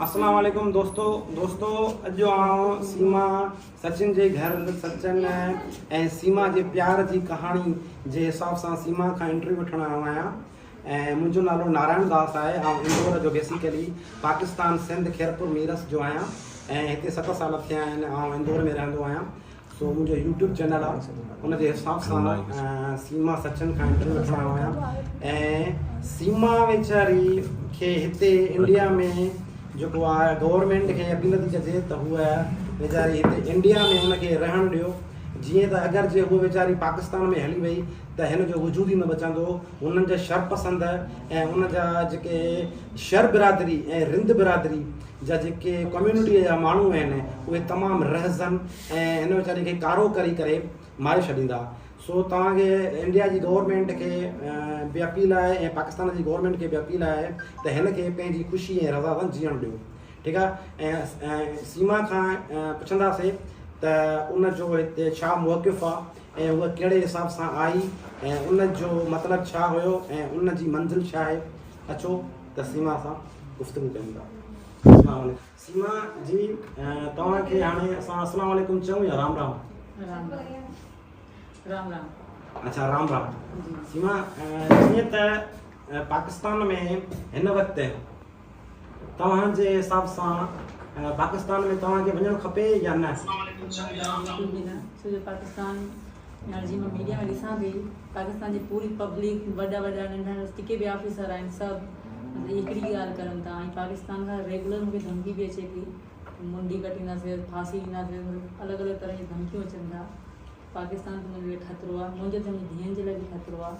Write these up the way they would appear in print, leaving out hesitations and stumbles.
अस्सलाम वालेकुम दोस्तों अॼु आउं सीमा सचिन जे घर सचिन ऐं सीमा जे प्यार जी कहाणी जे हिसाब सां सीमा खां इंटरव्यू वठण आयो आहियां। ऐं मुंहिंजो नालो नारायण दास आहे। ऐं इंदौर जो बेसिकली पाकिस्तान सिंध खैरपुर मीरस जो आहियां ऐं हिते 7 साल थिया आहिनि। ऐं इंदौर में रहंदो आहियां। सो मुंहिंजो यूट्यूब चैनल आहे, उन जे हिसाब सां सीमा सचिन खां इंटरव्यू वठण आयो आहियां। ऐं सीमा वीचारी खे हिते इंडिया में जेको आहे गवर्नमेंट खे अपील थी कजे त हूअ वीचारी हिते इंडिया में हुनखे रहणु ॾियो। जीअं त अगरि जे हूअ वीचारी पाकिस्तान में हली वई त हिन जो वजूद ई न बचंदो। हुननि जा शर पसंद ऐं हुन जा जेके शर बिरादरी ऐं रिंद बिरादरी जा जेके कम्यूनिटीअ जा माण्हू आहिनि उहे तमामु रहज़न ऐं हिन वीचारी खे कारो करी करे मारे छॾींदा। सो तव्हांखे इंडिया जी गवर्नमेंट खे बि अपील आहे ऐं पाकिस्तान जी गवर्नमेंट खे बि अपील आहे त हिन खे पंहिंजी ख़ुशी ऐं रज़ा सां जीअणु ॾियो। ठीकु आहे। ऐं सीमा खां पुछंदासीं त उन जो हिते छा मौक़िफ़ आहे ऐं उहा कहिड़े हिसाब सां आई ऐं उन जो मतिलबु छा हुयो ऐं उन जी मंज़िल छा आहे। अचो त सीमा सां गुफ़्तगू कयूं था। अस्सलाम वालेकुम सीमा जी, तव्हांखे हाणे असां अस्सलाम वालेकुम चऊं या राम राम? राम राम। अच्छा राम राम। सीमा, जीअं त पाकिस्तान में हिन वक़्तु तव्हांजे हिसाब सां पाकिस्तान में तव्हांखे वञणु खपे या न? बिल्कुल भी न। छो जो पाकिस्तान जी मां मीडिया में ॾिसां थी, पाकिस्तान जी पूरी पब्लिक वॾा नंढा जेके बि ऑफिसर आहिनि सभु हिकिड़ी ॻाल्हि करनि था। ऐं पाकिस्तान खां रेगुलर मूंखे धमकी बि अचे थी, मुंडी कटींदासीं, फांसी ॾींदासीं, अलॻि अलॻि तरह जी धमकियूं अचनि था। पाकिस्तान त मुंहिंजे लाइ ख़तरो आहे, मुंहिंजे त मुंहिंजी धीअनि जे लाइ बि ख़तरो आहे,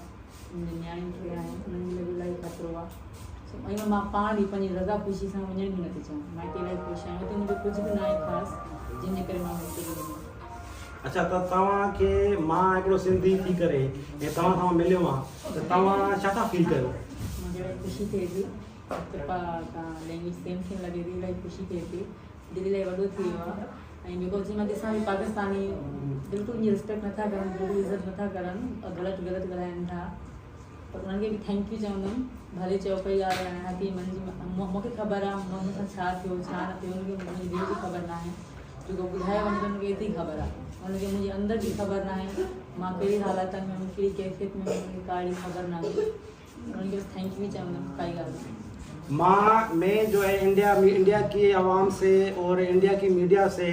मुंहिंजे न्याणियुनि खे आहिनि उन्हनि जे लाइ बि ख़तरो आहे। ऐं मां पाण बि पंहिंजी रज़ा ख़ुशी सां वञण बि नथी चाहियां। मां हिते इलाही ख़ुशि आहियां, हिते मुंहिंजो कुझु बि न आहे ख़ासि जंहिंजे करे मां हिते वञा। अच्छा, त तव्हांखे मां हिकिड़ो सिंधी थी करे ऐं तव्हां खां मिलियो आहे त तव्हां छा था फील कयो? मूंखे इलाही ख़ुशी थिए थी, लैंग्वेज सेम थियणु लॻे थी, इलाही ख़ुशी थिए थी, दिलि इलाही वॾो थी वियो आहे। ऐं जेको जीअं मां ॾिसां थी पाकिस्तानी बिल्कुलु मुंहिंजी रिस्पेक्ट नथा करनि, बिल्कुलु इज़त नथा करनि, ग़लति ॻाल्हाइनि था। पर उन्हनि खे बि थैंक यू चवंदमि, भले चयो पई ॻाल्हि थी मन जी मूंखे ख़बर आहे मूं सां छा थियो छा न थियो, उनखे मुंहिंजी दिलि जी ख़बर न आहे। जेको ॿुधायो वञे त उनखे एतिरी ख़बर आहे, उनखे मुंहिंजे अंदरि जी ख़बर न आहे, मां कहिड़ी हालातनि में कहिड़ी कैफ़ियत में उनखे काड़ी ख़बर न आहे। उनखे बस थैंक यू चवंदमि, काई ॻाल्हि नहीं। मैं जो है इंडिया की आवाम से और इंडिया की मीडिया से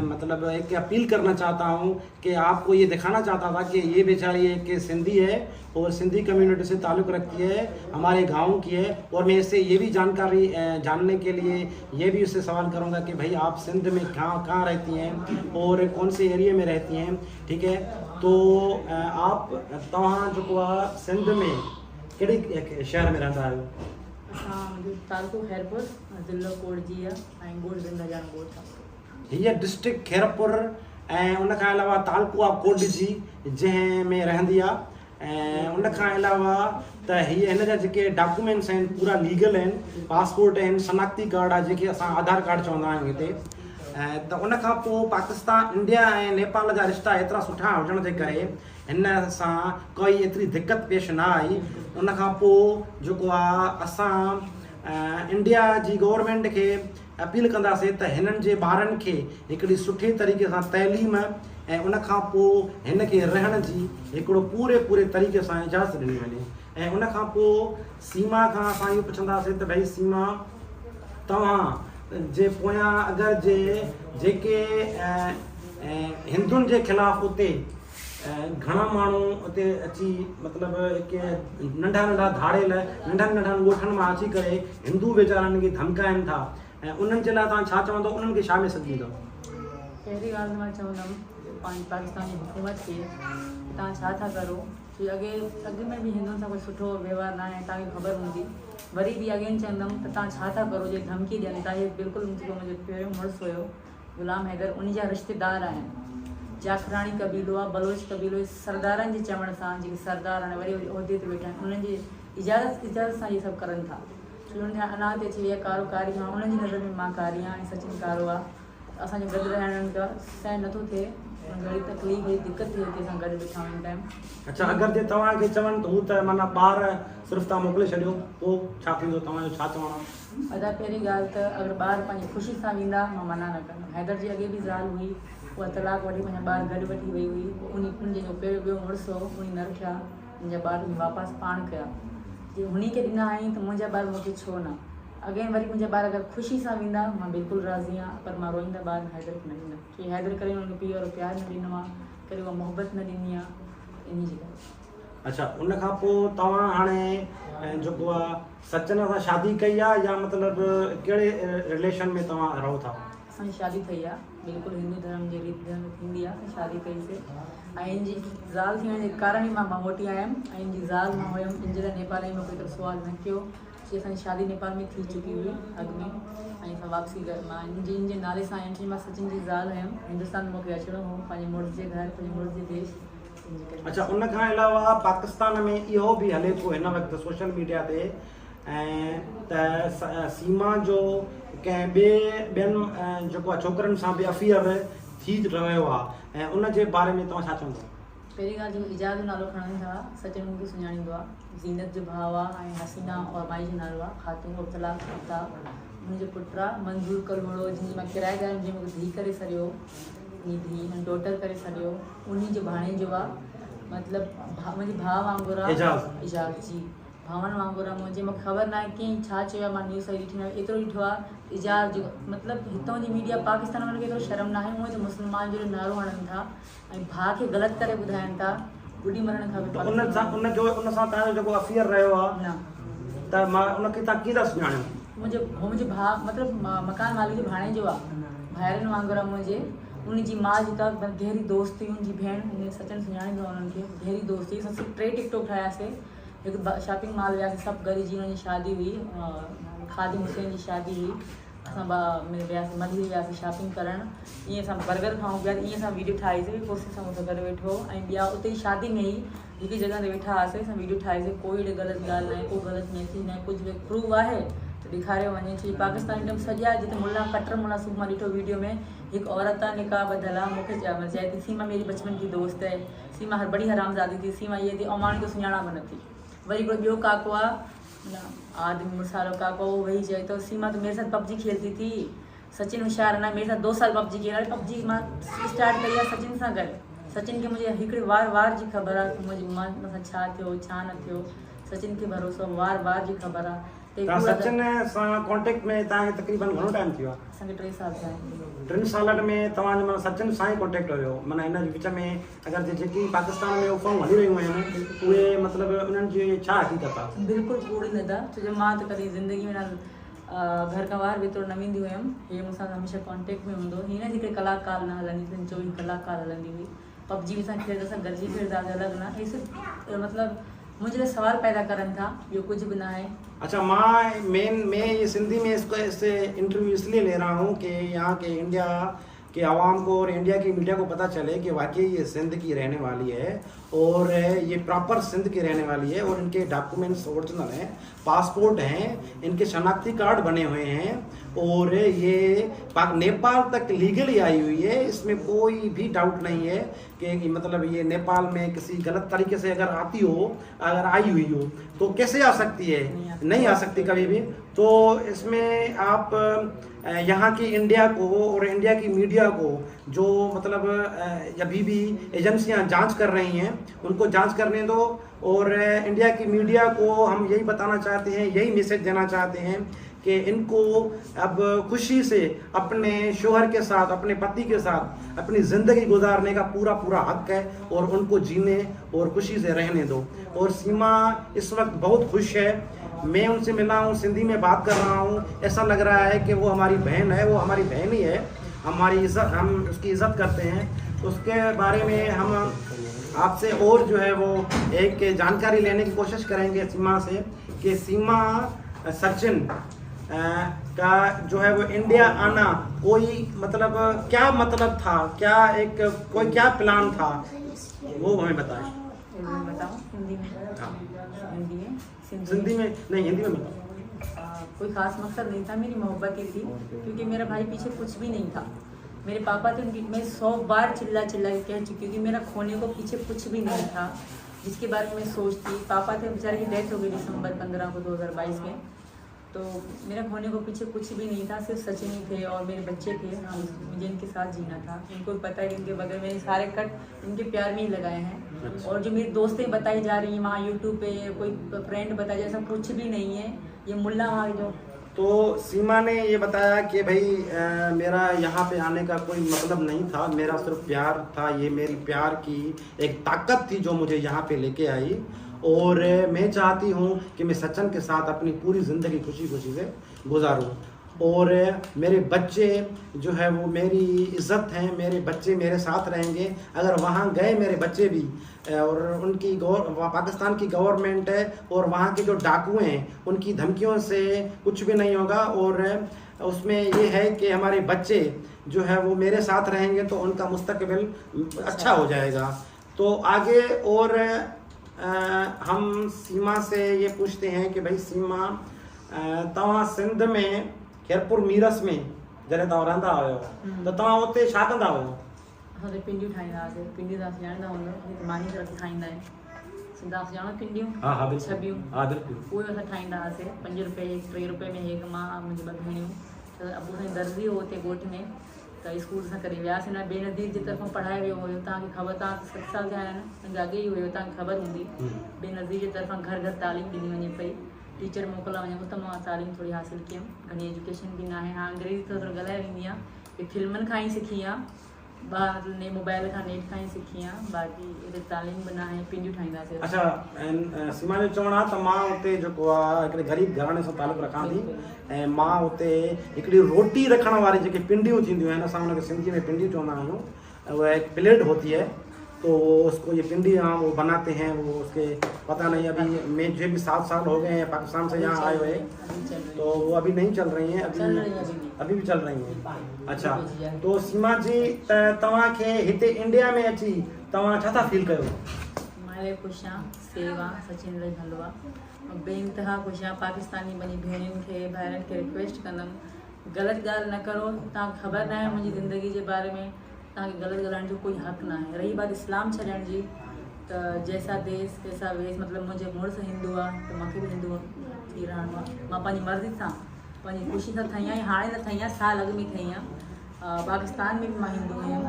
मतलब एक अपील करना चाहता हूँ कि आपको ये दिखाना चाहता था कि ये बेचारी एक सिंधी है और सिंधी कम्युनिटी से ताल्लुक़ रखती है, हमारे गांव की है। और मैं इससे ये भी जानकारी जानने के लिए ये भी उससे सवाल करूँगा कि भाई आप सिंध में कहाँ रहती हैं और कौन से एरिया में रहती हैं। ठीक है, तो आप तव्हां जो सिंध में कहिड़े शहर में रहंदा आहियो? तालुको खैरपुर, ज़िलो कोटजी ऐं ॻोठ ज़िंदहजान ॻोठ आहे। हीअ डिस्ट्रिक्ट खैरपुर ऐं उन खां अलावा तालुको आहे कोटजी जंहिं में रहंदी आहे। ऐं उन खां अलावा त हीअ हिन जा जेके डॉक्यूमेंट्स आहिनि पूरा लीगल आहिनि, पासपोर्ट आहिनि, शनाख्ती कार्ड आहे जंहिंखे असां आधार कार्ड चवंदा आहियूं हिते। त उन खां पोइ पाकिस्तान इंडिया ऐं नेपाल जा रिश्ता एतिरा सुठा हुजण जे करे हिन सां कोई एतिरी दिक़त पेश न आई। उन खां पोइ जेको आहे असां इंडिया जी गवर्नमेंट खे अपील कंदासीं त हिननि जे ॿारनि खे हिकिड़ी सुठी तरीक़े सां तइलीम ऐं उन खां पोइ हिन खे रहण जी हिकिड़ो पूरे तरीक़े सां इजाज़त ॾिनी वञे। ऐं उन खां पोइ सीमा खां असां इहो पुछंदासीं त भई सीमा, तव्हां जे पोयां अगरि जेके हिंदुनि जे ख़िलाफ़ु उते घणा माण्हू उते अची मतिलबु हिकु नंढा धाड़ेल नंढनि ॻोठनि मां अची करे हिंदू वीचारनि खे धमकाइनि था, ऐं उन्हनि जे लाइ तव्हां छा चवंदो, उन्हनि खे छा मैसेज ॾींदो? पहिरीं ॻाल्हि मां चवंदमि पंहिंजी पाकिस्तान जी हुकूमत खे तव्हां छा था करो, छो अॻे में बि हिंदुनि सां कुझु सुठो व्यवहार न आहे, तव्हांखे ख़बर हूंदी। वरी बि अगेन चवंदमि त तव्हां छा था करो, जे धमकी ॾियनि था। इहे बिल्कुलु मुंहिंजो पहिरियों मुड़ुसु हुयो ग़ुलाम हैदर, उन जा रिश्तेदार आहिनि, जाखराणी कबीलो आहे, बलोच कबीलो, सरदारनि जे चवण सां जेके सरदार हाणे वरी उहिदे ते वेठा आहिनि, उन्हनि जी इजाज़त सां इहे सभु करनि था। छो उन्हनि जा अनाथ अची विया कारोकारी मां, उन्हनि जी नज़र में मां कारी आहियां ऐं सचिन कारो आहे। असांजो गॾु रहण जो सहन नथो थिए, घणी तकलीफ़ हुई, दिक़त थी हुते सां गॾु वेठा हुन टाइम। अच्छा, अगरि जे तव्हांखे चवनि त हू त माना ॿार सिर्फ़ु तव्हां मोकिले छॾियो, पोइ छा थींदो, तव्हांजो छा चवणो आहे? अदा पहिरीं ॻाल्हि त अगरि ॿार पंहिंजी ख़ुशी सां वेंदा मां मना न कंदमि। हैदर जी अॻे बि ज़ाल हुई, उहा तलाक वठी पंहिंजा ॿार गॾु वठी वई हुई, उन जो पहिरियों ॿियो मुड़ुसु हो, उन न रखिया, मुंहिंजा ॿार वापसि पाण कया। जे हुन खे ॾिना आहिनि त मुंहिंजा ॿार मूंखे छो न? अगेन वरी मुंहिंजा ॿार अगरि ख़ुशी सां वेंदा मां बिल्कुलु राज़ी आहियां, पर मां रोईंदा ॿार हैदर खे न ॾींदमि, छो हैदर करे हुनखे पीउ वारो प्यारु न ॾिनो आहे, करे उहा मोहबत न ॾिनी आहे, इन जे करे। अच्छा, उन खां पोइ तव्हां हाणे जेको आहे सचिन सां शादी कई आहे या मतिलबु कहिड़े रिलेशन में तव्हां रहो था? असांजी शादी थी आहे, बिल्कुलु हिंदू धर्म जे रीति धर्म थींदी आहे, शादी कईसीं। ऐं इन जी ज़ाल थियण जे कारण ई मां मोटी आयमि, ऐं इन जी ज़ाल मां हुयमि, इन जे लाइ नेपाल में कोई सुवाल न कयो, कि असांजी शादी नेपाल में थी चुकी हुई अॻु में, ऐं असां वापसी मां इन जे नाले सां आहियां, मां सचिन जी ज़ाल हुयमि, हिंदुस्तान में मूंखे अचिणो हो पंहिंजे मुड़ुस जे घर, पंहिंजे मुड़ुस जे देश। अच्छा, उन खां अलावा पाकिस्तान में इहो बि हले पियो हिन वक़्तु सोशल मीडिया ते ऐं त सीमा जो कंहिं ॿियनि जेको आहे छोकिरनि सां बि अफेयर थी रहियो आहे, ऐं उन जे बारे में तव्हां छा चवंदव? पहिरीं ॻाल्हि जेको इजाज़ जो नालो खणनि था, सचिन मूंखे सुञाणींदो आहे, ज़ीनत जो भाउ आहे, ऐं हसीना और माई जो नालो आहे, ख़ातून मुबतला था। मुंहिंजो पुटु आहे मंज़ूर कलवड़ो, जंहिंजी मां किराएदार जंहिं मूंखे धीउ करे छॾियो, धीउ डॉटर करे छॾियो, उन जो भाणे जो आहे, मतिलबु मुंहिंजे भाउ वांगुरु आहे, इजाज़ जी भावनि वांगुरु आहे मुंहिंजे। मूंखे ख़बर न आहे कीअं छा चयो आहे, मां न्यूज़ सां ॾिठी न, एतिरो ॾिठो आहे इजाज़ जो, मतिलबु हितां जी मीडिया पाकिस्तान वारनि खे एतिरो शर्म न आहे, हूअं त मुस्लमान जो नारो हणनि था ऐं भाउ खे ग़लति करे ॿुधाइनि था, ॿुॾी मरण खपे। उन सां तव्हांजो जेको अफेयर रहियो आहे न, त मां उनखे तव्हां कीअं था सुञाणियो? मुंहिंजो भाउ मतिलबु मकान मालिक जो भाणे जो आहे, भाइरनि वांगुरु आहे मुंहिंजे। उनजी माउ जेका गहरी दोस्त हुई, उनजी भेण, उन सचिन सुञाणींदो आहे उन्हनि खे, गहरी दोस्ती। असां 3 टिकटॉक ठाहियासीं, हिकु शॉपिंग मॉल वियासीं सभु गॾिजी, हुनजी शादी हुई, खादी हुसैन जी शादी हुई, असां वियासीं मधी वियासीं शॉपिंग करणु, ईअं असां बर्गर खाऊं पिया, ईअं असां वीडियो ठाहीसीं, कुर्सी सां मूंसां गॾु वेठो, ऐं ॿिया उते ई शादी में ई हिकु जॻह ते वेठा हुआसीं, असां वीडियो ठाहीसीं, कोई ग़लति ॻाल्हि न आहे, कोई ग़लति मैसेज न आहे, कुझु बि प्रूफ आहे त ॾेखारियो वञे। छो पाकिस्तान एकदम सॼा जिते मुला कटर मुला सूब मां ॾिठो वीडियो में, हिकु औरत आहे निकाह ॿधल आहे, मूंखे चए थी सीमा मेरी बचपन की दोस्त है, सीमा हर बड़ी हरामज़ादी थी, सीमा ये थी, ऐं माण्हू खे सुञाणा बि न थी। वरी हिकिड़ो ॿियो काको आहे आदमी मुसारो काको, वो वही चए तो सीमा तो मेरे साथ पबजी खेलती थी, सचिन होशियार न मेरे साथ 2 साल पबजी खेल, पबजी मां स्टार्ट कई आहे सचिन सां गॾु। सचिन खे मुंहिंजे हिकिड़े वार जी ख़बर आहे कि मुंहिंजी मूंसां छा थियो छा न थियो, सचिन खे भरोसो वार जी ख़बर आहे। सचिन सां कॉन्टेक्ट में तव्हांखे तक़रीबन घणो टाइम थियो आहे? असांखे 3 साल थिया आहिनि। 3 सालनि में तव्हांजो माना सचिन सां ई कॉन्टेक्ट हुयो, माना हिन विच में अगरि जेकी पाकिस्तान में उफ़ाऊं हली रहियूं आहिनि उहे मतिलबु उन्हनि जी छा हक़ीक़त आहे? बिल्कुलु कूड़ न था, छो जो मां त कॾहिं ज़िंदगी में न घर खां ॿाहिरि एतिरो न वेंदी हुयमि, हे मूंसां हमेशह कॉन्टेक्ट में हूंदो। हीअं न हिकिड़े कलाकार न हलंदी हुई, 24 कलाकार हलंदी हुई, पबजी बि असां खेॾंदा, असां गॾिजी खेॾंदासीं, अलॻि न, हे सिर्फ़ु मतिलबु मुझे लिए सवाल पैदा करन था, ये कुछ भी ना है। अच्छा, मैं ये सिंधी में इससे इंटरव्यू इसलिए ले रहा हूँ कि यहाँ के इंडिया के आवाम को और इंडिया की मीडिया को पता चले कि वाकई ये सिंध की रहने वाली है और ये प्रॉपर सिंध की रहने वाली है और इनके डॉक्यूमेंट्स ओरिजिनल हैं, पासपोर्ट हैं, इनके शनाख्ती कार्ड बने हुए हैं और ये नेपाल तक लीगली आई हुई है, इसमें कोई भी डाउट नहीं है कि मतलब ये नेपाल में किसी गलत तरीके से अगर आती हो, अगर आई हुई हो तो कैसे आ सकती है? नहीं आ सकती कभी भी। तो इसमें आप यहाँ की इंडिया को और इंडिया की मीडिया को जो मतलब अभी भी एजेंसियाँ जांच कर रही हैं उनको जांच करने दो, और इंडिया की मीडिया को हम यही बताना चाहते हैं, यही मैसेज देना चाहते हैं कि इनको अब खुशी से अपने शोहर के साथ, अपने पति के साथ अपनी ज़िंदगी गुजारने का पूरा हक है और उनको जीने और खुशी से रहने दो। और सीमा इस वक्त बहुत खुश है, मैं उनसे मिला हूँ, सिंधी में बात कर रहा हूँ, ऐसा लग रहा है कि वो हमारी बहन है, वो हमारी बहन ही है, हमारी इज़्ज़त, हम उसकी इज़्ज़त करते हैं। उसके बारे में हम आपसे और जो है वो एक जानकारी लेने की कोशिश करेंगे सीमा से कि सीमा सचिन का जो है वो इंडिया आना कोई मतलब क्या मतलब था, क्या एक कोई क्या प्लान था, वो हमें बताएं। बताओ हिंदी में? हाँ, हिंदी में नहीं, हिंदी में बताओ। कोई ख़ास मकसद नहीं था, मेरी मोहब्बत ही थी, क्योंकि मेरा भाई पीछे कुछ भी नहीं था, मेरे पापा थे उनकी मैं 100 बार चिल्ला चिल्ला के कह चुकी हूँ कि मेरा खोने को पीछे कुछ भी नहीं था, जिसके बारे में मैं सोचती। पापा थे बेचारे की डेथ हो गई दिसंबर 15 को 2022 में। तो मेरा खोने को पीछे कुछ भी नहीं था, सिर्फ सचिन ही थे और मेरे बच्चे थे। मुझे इनके साथ जीना था। इनको पता है कि इनके बगैर मैंने सारे कट इनके प्यार में ही लगाए हैं। और जो मेरी दोस्तें बताई जा रही हैं वहाँ यूट्यूब पे, कोई फ्रेंड बताया जा, ऐसा कुछ भी नहीं है। ये मुल्ला वहाँ जो तो सीमा ने ये बताया कि भाई मेरा यहाँ पे आने का कोई मतलब नहीं था, मेरा सिर्फ प्यार था। ये मेरी प्यार की एक ताकत थी जो मुझे यहाँ पे लेके आई। और मैं चाहती हूँ कि मैं सचिन के साथ अपनी पूरी ज़िंदगी खुशी खुशी से गुजारूँ। और मेरे बच्चे जो है वो मेरी इज़्ज़त हैं, मेरे बच्चे मेरे साथ रहेंगे। अगर वहाँ गए मेरे बच्चे भी और उनकी पाकिस्तान की गवर्नमेंट है और वहाँ के जो डाकू हैं उनकी धमकियों से कुछ भी नहीं होगा। और उसमें ये है कि हमारे बच्चे जो है वो मेरे साथ रहेंगे तो उनका मुस्तकबिल अच्छा हो जाएगा। तो आगे और हम सीमा से ये पूछते हैं कि भाई सीमा तव्हां सिंध में खैरपुर मीरस में जॾहिं तव्हां रहंदा हुयो त तव्हां उते छा कंदा हुयो? असां पिंडियूं ठाहींदा हुआसीं। पिंडियूं तव्हां सुञाणंदा हूंदव, मानी तरह खाईंदा आहिनि सिंधा सुञाणो पिंडियूं? हा हा बिल्कुलु, छबियूं। हा बिल्कुलु। उहे असां ठाहींदा हुआसीं। 5 रुपए 3 रुपए में हिकु मां मुंहिंजी 2 भेणियूं। त अबू साईं दर्जी हो हुते ॻोठ में, त स्कूल सां करे वियासीं। न बेनज़ीर जी तरफ़ां पढ़ायो वियो हुयो। तव्हांखे ख़बर, तव्हां 7 साल जा आहियो न, तव्हांखे अॻे ई हुयो, तव्हांखे ख़बर हूंदी। बेनज़ीर जी तरफ़ां घर घर तालीम ॾिनी वञे पई, टीचर मोकिला वञे त मां तालीम थोरी हासिलु कयमि। घणी एजुकेशन बि न आहे। हाणे अंग्रेजी थोरो ॻाल्हाए वेंदी आहियां। फिल्मनि खां ई सिखी आहे, ॿार ने मोबाइल खां नेट खां ई सिखी आहे। बाक़ी हिते तालीम बि न आहे। पिंडियूं ठाहींदासीं। अच्छा, सीमा जो चवणु आहे त मां उते जेको आहे हिकिड़े ग़रीब घराणे सां तालुक़ु रखां थी ऐं मां उते हिकिड़ी रोटी रखण वारी जेके पिंडियूं थींदियूं आहिनि, असां हुनखे सिंधी में पिंडियूं चवंदा आहियूं। वह एक प्लेट होती है, तो उसको ये पिंडी यहाँ वो बनाते हैं। वो उसके पता नहीं, अभी मुझे भी 7 साल हो गए हैं पाकिस्तान से यहाँ आए हुए, तो वो अभी नहीं चल रही हैं। अभी भी चल रही हैं। अच्छा, तो सीमा जी तव्हांखे हिते इंडिया में अची तव्हां छा था फील कयो? मां ख़ुशि आहियां। सेवा सचिन रही हलो आहे। बेइंतहा ख़ुशि आहियां। पाकिस्तानी पंहिंजी भेणियुनि खे भाइरनि खे रिक्वेस्ट कंदमि, ग़लति ॻाल्हि न करो। तव्हांखे ख़बर न आहे मुंहिंजी ज़िंदगी जे बारे में, तव्हांखे ग़लति ॻाल्हाइण जो कोई हक़ न आहे। रही बात इस्लाम छॾण जी, त जैसा देश तैसा वेश। मतिलबु मुंहिंजे मुड़ुसु हिंदू आहे त मूंखे बि हिंदू थी रहणो आहे। मां पंहिंजी मर्ज़ी सां पंहिंजी ख़ुशी सां ठही आहियां। हाणे न ठही आहियां, साल अॻु में ठही आहियां। पाकिस्तान में भी मां हिंदू आहियां,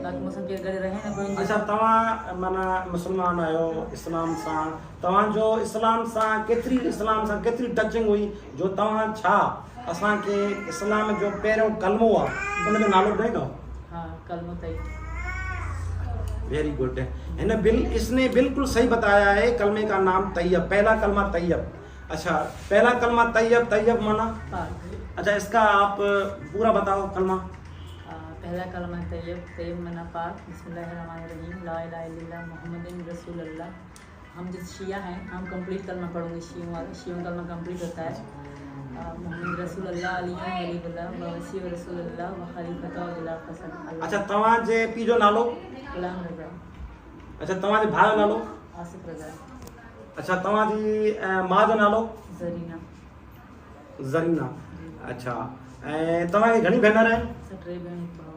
बाक़ी मूंसां केरु गॾु रहे न कोई। अच्छा, तव्हां माना मुस्लमान आहियो, इस्लाम सां तव्हांजो इस्लाम सां केतिरी टचिंग हुई जो तव्हां छा असांखे इस्लाम जो पहिरियों कलमो आहे उनजो नालो ॿुधाईंदो? हाँ, कलमो तैयब। Very good. इसने बिल्कुल सही बताया है, कलमे का नाम तैयब, पहला कलमा तैयब। अच्छा, पहला कलमा तैयब, तैयब माना पाक। अच्छा, इसका आप पूरा बताओ कलमा। पहला कलमा तैयब, तैयब मना पाक। बिस्मिल्लाहिर्रहमानिर्रहीम, ला इलाहा इल्लल्लाह मुहम्मदुर रसूलुल्लाह। हम जिस शिया हैं, हम कंप्लीट कलमा पढ़ोगे। शियों वाला शियों कलमा कंप्लीट होता है। मोहम्मद रसूलुल्लाह अली वलीउल्लाह वसी रसूलुल्लाह व खलीफतु बिला फसन। अच्छा, तव्हांजे पीउ जो नालो? गुलाम रज़ा। अच्छा, तव्हांजे भाउ जो नालो? आसिफ रज़ा। अच्छा, तव्हांजी माउ जो नालो? ज़रीना। ज़रीना। अच्छा, ऐं तव्हांखे घणी भेनर आहिनि? 3 भेण 1 भाउ।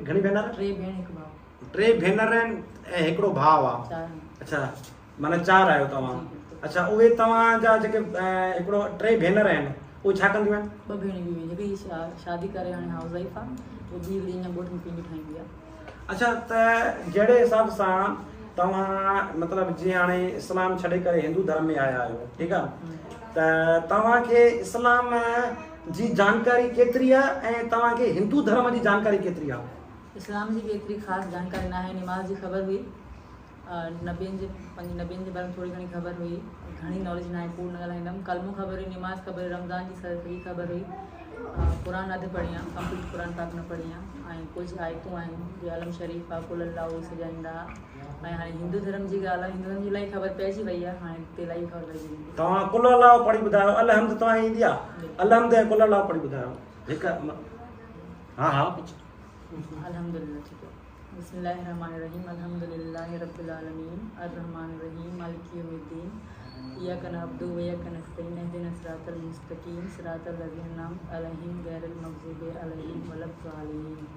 घणी भेनर? 3 भेण 1 भाउ। 3 भेनर आहिनि ऐं हिकिड़ो भाउ आहे। 4। अच्छा, माना 4 आहियो तव्हां। अच्छा, उहे तव्हांजा जेके हिकिड़ो 3 भेनर आहिनि उहे छा कंदियूं आहिनि? 2 भेणियूं बि जेकी शादी करे हाणे हाउस वाइफ आहे, उहो ॿी वरी अञा ॻोठ में पिंडियूं ठाहींदी आहे। अच्छा, त जहिड़े हिसाब सां तव्हां मतिलबु जीअं हाणे इस्लाम छॾे करे हिंदू धर्म में आया आहियो, ठीकु आहे, त तव्हांखे इस्लाम जी जानकारी केतिरी आहे ऐं तव्हांखे हिंदू धर्म जी जानकारी केतिरी आहे? इस्लाम जी बि एतिरी ख़ासि जानकारी न आहे। निमाज़ जी ख़बर हुई, नबियनि जे बारे में थोरी घणी ख़बर हुई, घणी नॉलेज न आहे, पूर्ण न ॻाल्हाईंदमि। कलमो ख़बर हुई, निमाज़ ख़बर हुई, रमज़ान जी सही ख़बर हुई। क़ुरान अधु पढ़ी आहे, कंप्लीट क़ुरान पाक न पढ़ी आहे। ऐं कुझु आयतूं आहिनि जीअं अलम शरीफ़ आहे, कुल अल्लाह उहे सॼाईंदा। ऐं हाणे हिंदू धर्म जी ॻाल्हि आहे, हिंदू धर्म जी इलाही ख़बर पइजी वई आहे। हाणे हिते इलाही ख़बर पइजी वेंदी। तव्हां कुल अल्लाह पढ़ी ॿुधायो, अलहम्द तव्हां ईंदी आहे? अलहम्द ऐं कुल अल्लाह पढ़ी ॿुधायो हिकु। हा हा, अल्हम्दुलिल्लाह, ठीक है। बिस्मिल्लाहिर्रहमानिर्रहीम, अल्हम्दुलिल्लाहि रब्बिल आलमीन, अर्रहमानिर्रहीम, मालिकि यौमिद्दीन, इय्याका नअब्दु व इय्याका नस्तईन इहदिना सिरातल मुस्तकीम सिरातल लज़ीना अलैहिम गैरिल मग़ज़ूबि अलैहिम वलद्दालिन।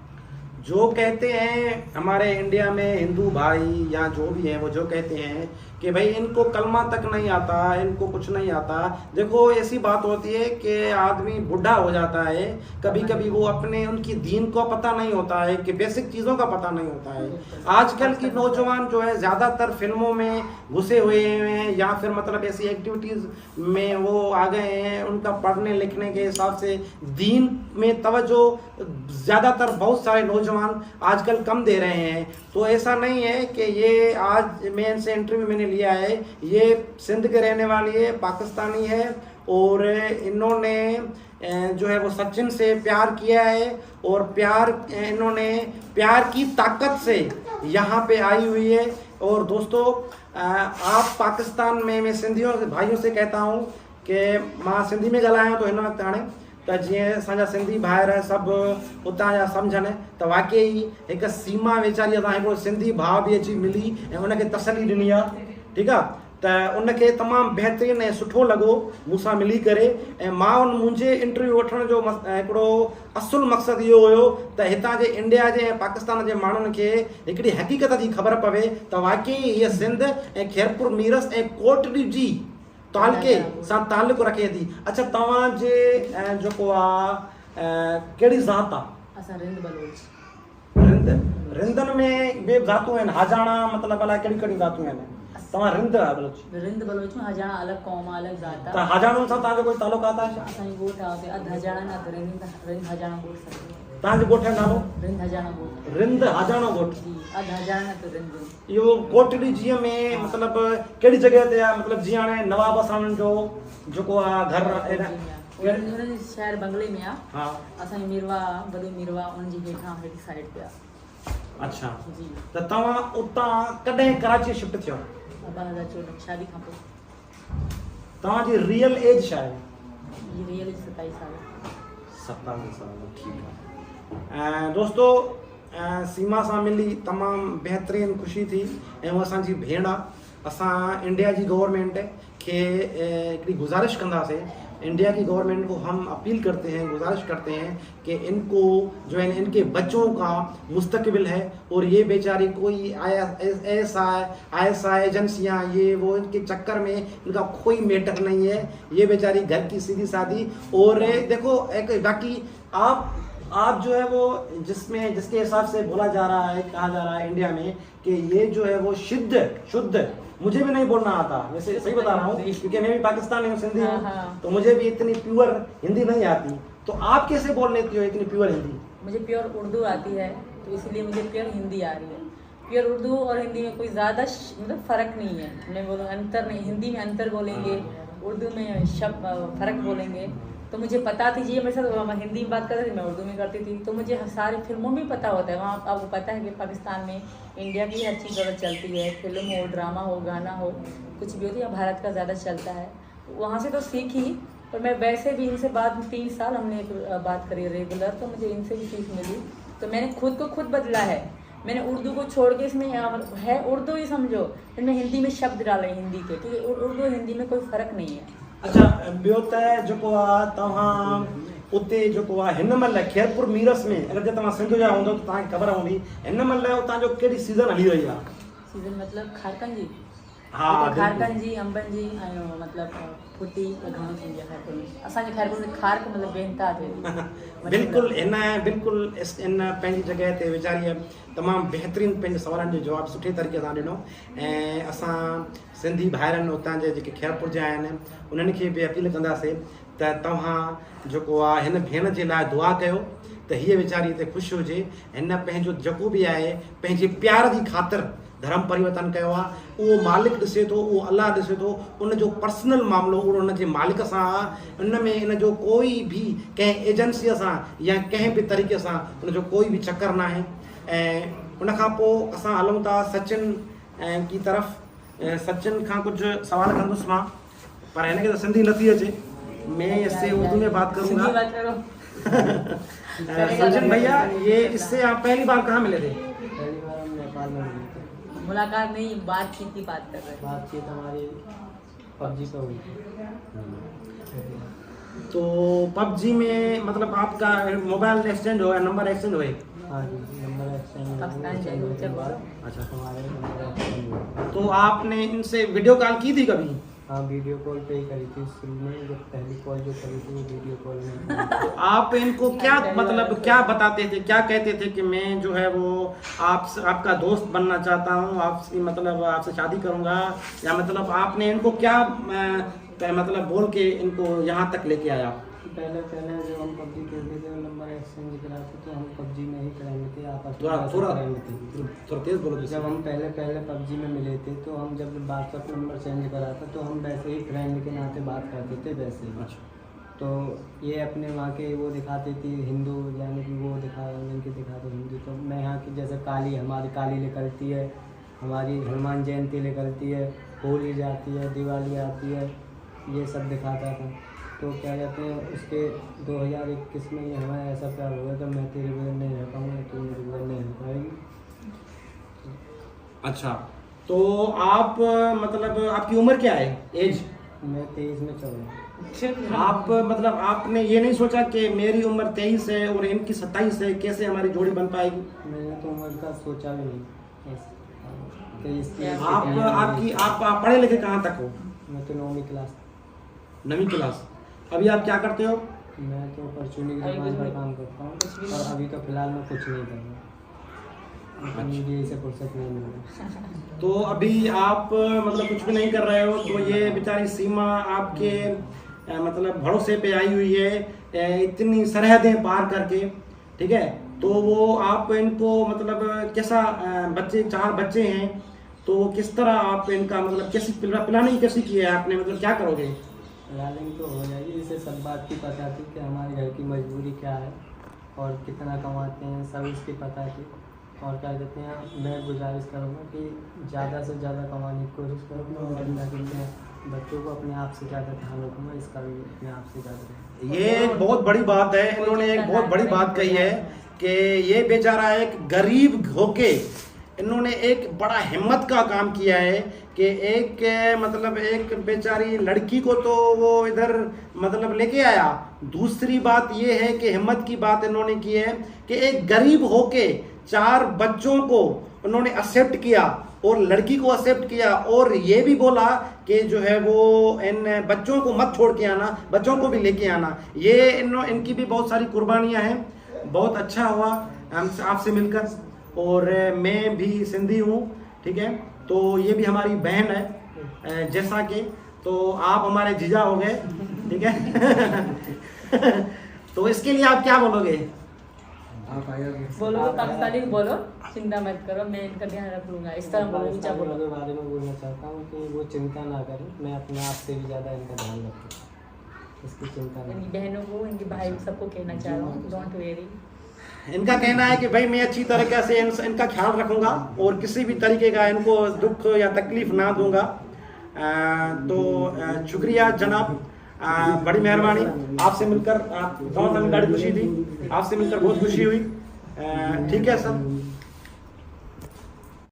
जो कहते हैं हमारे इंडिया में हिंदू भाई या जो भी हैं वो जो कहते हैं कि भाई इनको कलमा तक नहीं आता, इनको कुछ नहीं आता। देखो ऐसी बात होती है कि आदमी बूढ़ा हो जाता है, कभी कभी वो अपने उनकी दीन को पता नहीं होता है, कि बेसिक चीज़ों का पता नहीं होता है। आजकल की नौजवान जो है ज़्यादातर फिल्मों में घुसे हुए हैं या फिर मतलब ऐसी एक्टिविटीज़ में वो आ गए हैं। उनका पढ़ने लिखने के हिसाब से दीन में तवज्जो ज़्यादातर बहुत सारे नौजवान आजकल कम दे रहे हैं। तो ऐसा नहीं है कि ये आज मैं इनसे इंटरव्यू मैंने लिया है, ये सिंध के रहने वाली है, पाकिस्तानी है और इन्होंने जो है वो सचिन से प्यार किया है और इन्होंने प्यार की ताकत से यहाँ पे आई हुई है। और दोस्तों आप पाकिस्तान में मैं सिंधियों भाइयों से कहता हूँ कि मां सिंधी में ॻाल्हायां तो हिन वक़्तु हाणे त जीअं असांजा सिंधी भाइर सभु उतां जा सम्झनि त वाक़ई हिकु सीमा वेचारी असां हिकिड़ो सिंधी भाउ बि अची मिली ऐं उनखे तसली ॾिनी आहे, ठीकु आहे। त उनखे तमामु बहितरीनु ऐं सुठो लॻो मूंसां मिली करे। ऐं मां मुंहिंजे इंटरव्यू वठण जो हिकिड़ो असुलु मक़सदु इहो हुयो त हितां जे इंडिया जे ऐं पाकिस्तान जे माण्हुनि खे हिकिड़ी हक़ीक़त जी ख़बर पवे त वाक़ई हीअ सिंध ऐं खैरपुर मीरस ऐं कोटड़ी जी तालके सां तालुक़ रखे थी। अच्छा तव्हांजे जेको आहे कहिड़ी ज़ात आहे? असां रिंद बलोच। रिंदनि में ॿिए ज़ातूं आहिनि, हाजाणा मतिलबु अलाए कहिड़ी कहिड़ी ज़ातूं आहिनि? तव्हां रिंद बलोच में हाजाणा अलॻि क़ौम आहे, अलॻि ज़ात आहे। त हाजाणनि सां तव्हांजो कोई तालुक़ात आहे छा? असांजी ॻोठ आहे, अधु हाजाणा न अधु रिंद हाजाणा ॻोठ। तव्हांजो ॻोठ जो नालो? रिंद हाजाणा ॻोठ। रिंद हाजाणा ॻोठ। अधु हाजाणा त रिंद। इहो कोटड़ी जीअं में मतिलबु कहिड़ी जॻह ते आहे? मतिलबु जीअं हाणे नवाब असांजो जेको आहे घर शहर बंगले में आहे। हा असांजी मीरवा वॾो मीरवा उनजी हेठि साइड ते आहे। अच्छा जी। त तव्हां उतां कॾहिं कराची शिफ्ट थियो? 2014 शादी खां पोइ। तव्हांजी रियल एज छा आहे? रियल एज 27 साल। 27 साल, ठीकु आहे। ऐं दोस्तो सीमा सां मिली तमामु बहितरीनु ख़ुशी थी ऐं उहा असांजी भेण आहे। असां इंडिया जी गवर्नमेंट खे हिकिड़ी गुज़ारिश कंदासीं, इंडिया की गवर्नमेंट को हम अपील करते हैं, गुजारिश करते हैं कि इनको जो है इनके बच्चों का मुस्तकबिल है और ये बेचारी कोई ऐसा एजेंसियाँ ये वो इनके चक्कर में इनका कोई मैटर नहीं है। ये बेचारी घर की सीधी सादी। और देखो एक बाकी आप जो है वो जिसके हिसाब से बोला जा रहा है, कहा जा रहा है इंडिया में कि ये जो है वो शुद्ध मुझे भी नहीं बोलना आता, वैसे सही बता रहा हूँ क्योंकि मैं भी पाकिस्तानी हूँ, सिंधी हूँ, तो मुझे भी इतनी प्योर हिंदी नहीं आती। तो आप कैसे बोल लेती हो इतनी प्योर हिंदी? मुझे प्योर उर्दू आती है, तो इसलिए मुझे प्योर हिंदी आ रही है। प्योर उर्दू और हिंदी में कोई ज़्यादा मतलब फ़र्क नहीं है। मैं बोलूँ अंतर नहीं, हिंदी में अंतर बोलेंगे, उर्दू में शब्द फ़र्क बोलेंगे। तो मुझे पता थी जी, मेरे साथ हिंदी में बात करती थी, मैं उर्दू में करती थी, तो मुझे सारी फिल्मों में पता होता है। वहाँ आपको पता है कि पाकिस्तान में इंडिया की हर चीज़ ज़्यादा चलती है, फिल्म हो, ड्रामा हो, गाना हो, कुछ भी होती है, भारत का ज़्यादा चलता है। वहाँ से तो सीखी, पर मैं वैसे भी इनसे बाद में 3 साल हमने बात करी रेगुलर, तो मुझे इनसे भी सीख मिली। तो मैंने खुद को खुद बदला है। मैंने उर्दू को छोड़ के इसमें है उर्दू ही समझो, फिर मैं हिंदी में शब्द डाले हिंदी के, क्योंकि उर्दू हिंदी में कोई फ़र्क नहीं है। अच्छा ॿियो त जेको आहे तव्हां उते जेको आहे हिन महिल खैरपुर मीरस में अगरि जे तव्हां सिंध जा हूंदो त तव्हांखे ख़बर हूंदी हिन महिल उतां जो कहिड़ी सीज़न हली रही आहे? सीज़न मतिलबु खारकनि जी? हा खारकनि जी, अंबनि जी ऐं मतिलबु फुटी घणो थींदी आहे खैरपुर में। असांजे खैरपुर में खारक मतिलबु बेनता थिए। बिल्कुलु बिल्कुलु इन पंहिंजी जॻह ते वीचारीअ तमामु बहितरीनु पंहिंजे सवालनि जो जवाबु सुठे तरीक़े सां ॾिनो। ऐं असां सिंधी भाइरनि उतां जे जेके खैरपुर जा आहिनि उन्हनि खे बि अपील कंदासीं त तव्हां जेको आहे हिन भेण जे लाइ दुआ कयो त हीअ वीचारी हिते ख़ुशि हुजे। हिन पंहिंजो जेको बि आहे पंहिंजे प्यार जी ख़ातिर धर्म परिवर्तन कयो आहे, उहो मालिक ॾिसे थो, उहो अलाह ॾिसे थो, उनजो पर्सनल मामिलो उहो उनजे मालिक सां आहे। उन में इन जो कोई भी कंहिं एजेंसीअ सां या कंहिं बि तरीक़े सां उनजो कोई बि चक्कर न आहे। ऐं उनखां पोइ असां हलूं था सचिन की तरफ़। सचिन खां कुछ सवाल कंदुसि मां, पर हिनखे त सिंधी नथी अचे, मैं इससे उर्दू में बात करूँगा। सचिन भैया, ये इससे आप पहली बार कहाँ मिले थे? पहली बार हम नेपाल में मिले थे। मुलाकात नहीं, बातचीत की बात कर रहे हैं। बातचीत हमारी PUBG पे हुई थी। तो PUBG में मतलब आपका मोबाइल एक्सचेंज हो, नंबर एक्सचेंज हुए? हाँ जी, नंबर एक्सचेंज के बाद अच्छा, हमारे नंबर एक्सचेंज हुए। तो आपने इनसे वीडियो कॉल की थी कभी? हाँ, वीडियो कॉल पे ही करी थी शुरू में, जब पहली कॉल जो करी थी वो वीडियो कॉल में। आप इनको क्या मतलब क्या बताते थे, क्या कहते थे कि मैं जो है वो आपका दोस्त बनना चाहता हूँ, आपसे मतलब आपसे शादी करूँगा, या मतलब आपने इनको क्या मतलब बोल के इनको यहाँ तक लेके आया? पहले जब हम PUBG खेलते थे, नंबर एक्सचेंज कराते तो हम PUBG में ही फ्रेंड थे, आपस में फ्रेंड थे। थोड़ा तेज बोलो। जब हम पहले PUBG में मिले थे तो हम जब व्हाट्सएप नंबर चेंज करा था तो हम वैसे ही फ्रेंड के नाते बात करते थे वैसे ही। अच्छा, तो ये अपने वहाँ के वो दिखाती थी हिंदू, यानी कि वो इनके दिखाते हिंदू, तो मैं यहाँ की जैसे हमारी काली निकलती है, हमारी हनुमान जयंती निकलती है, होली जाती है, दिवाली आती है, ये सब दिखाता था। तो क्या कहते हैं, उसके 2021 में ये हमारा ऐसा प्यार हुआ तो मैं तेरे बगैर नहीं रह पाऊँगा, तू मेरे बगैर नहीं रह पाएगी। अच्छा, तो आप मतलब आपकी उम्र क्या है, एज? मैं 23 में चल रहा हूँ। आप मतलब आपने ये नहीं सोचा कि मेरी उम्र 23 है और इनकी 27 है, कैसे हमारी जोड़ी बन पाएगी? मैंने तो उम्र का सोचा भी नहीं ऐसे। आप पढ़े लिखे कहाँ तक हो? मैं तो 9वीं क्लास। 9वीं क्लास। अभी आप क्या करते हो? मैं तो परचूनी की दुकान पर काम करता हूँ और अभी तो फिलहाल मैं कुछ नहीं कर रहा, मुझे इसे फुर्सत नहीं मिल रही। तो अभी आप मतलब कुछ भी नहीं कर रहे हो, तो ये बेचारी सीमा आपके मतलब भरोसे पे आई हुई है, इतनी सरहदें पार करके, ठीक है? तो वो आप इनको मतलब कैसा, बच्चे 4 बच्चे हैं, तो किस तरह आप इनका मतलब कैसी प्लानिंग कैसी की है आपने, मतलब क्या करोगे? प्लानिंग तो हो जाएगी, इसे सब बात की पता थी कि हमारे घर की मजबूरी क्या है और कितना कमाते हैं, सब इसकी पता थी। और क्या कहते हैं, मैं गुजारिश करूँगा कि ज़्यादा से ज़्यादा कमाने की कोशिश करूँगा और क्या कहते हैं, बच्चों को अपने आप से ज़्यादा ध्यान रखूँगा, इसका भी अपने आप से ज़्यादा। ये एक बहुत बड़ी बात है, इन्होंने एक बहुत बड़ी बात कही है कि ये बेचारा एक गरीब होके इन्होंने एक बड़ा हिम्मत का काम किया है कि एक मतलब एक बेचारी लड़की को तो वो इधर मतलब लेके आया। दूसरी बात ये है कि हिम्मत की बात इन्होंने की है कि एक गरीब होके 4 बच्चों को उन्होंने एक्सेप्ट किया और लड़की को एक्सेप्ट किया, और ये भी बोला कि जो है वो इन बच्चों को मत छोड़ के आना, बच्चों को भी लेके आना। ये इनकी भी बहुत सारी कुर्बानियां हैं। बहुत अच्छा हुआ हमसे आपसे मिलकर, और मैं भी सिंधी हूँ, ठीक है? तो ये भी हमारी बहन है जैसा कि, तो आप हमारे जीजा हो गए, ठीक है? तो इसके लिए आप क्या बोलोगे? बोलो तो पाकिस्तानी बोलो, चिंता मत करो, मैं इनका ध्यान रख लूंगा, इस तरह बोलो, ऊंचा बोलो। के बारे में बोलना चाहता हूँ कि वो चिंता ना करें, मैं अपने आप से भी ज़्यादा इनका ध्यान रखूँ, इसकी चिंता नहीं। इनकी बहनों को, इनके भाई को, सबको कहना चाह रहा हूँ, डोंट वेरी। इनका कहना है कि भाई मैं अच्छी तरीके से इनका ख्याल रखूंगा और किसी भी तरीके का इनको दुख या तकलीफ ना दूंगा। तो शुक्रिया जनाब, बड़ी मेहरबानी, आपसे मिलकर बहुत हमें बड़ी खुशी थी, आपसे मिलकर बहुत खुशी हुई। ठीक है सर।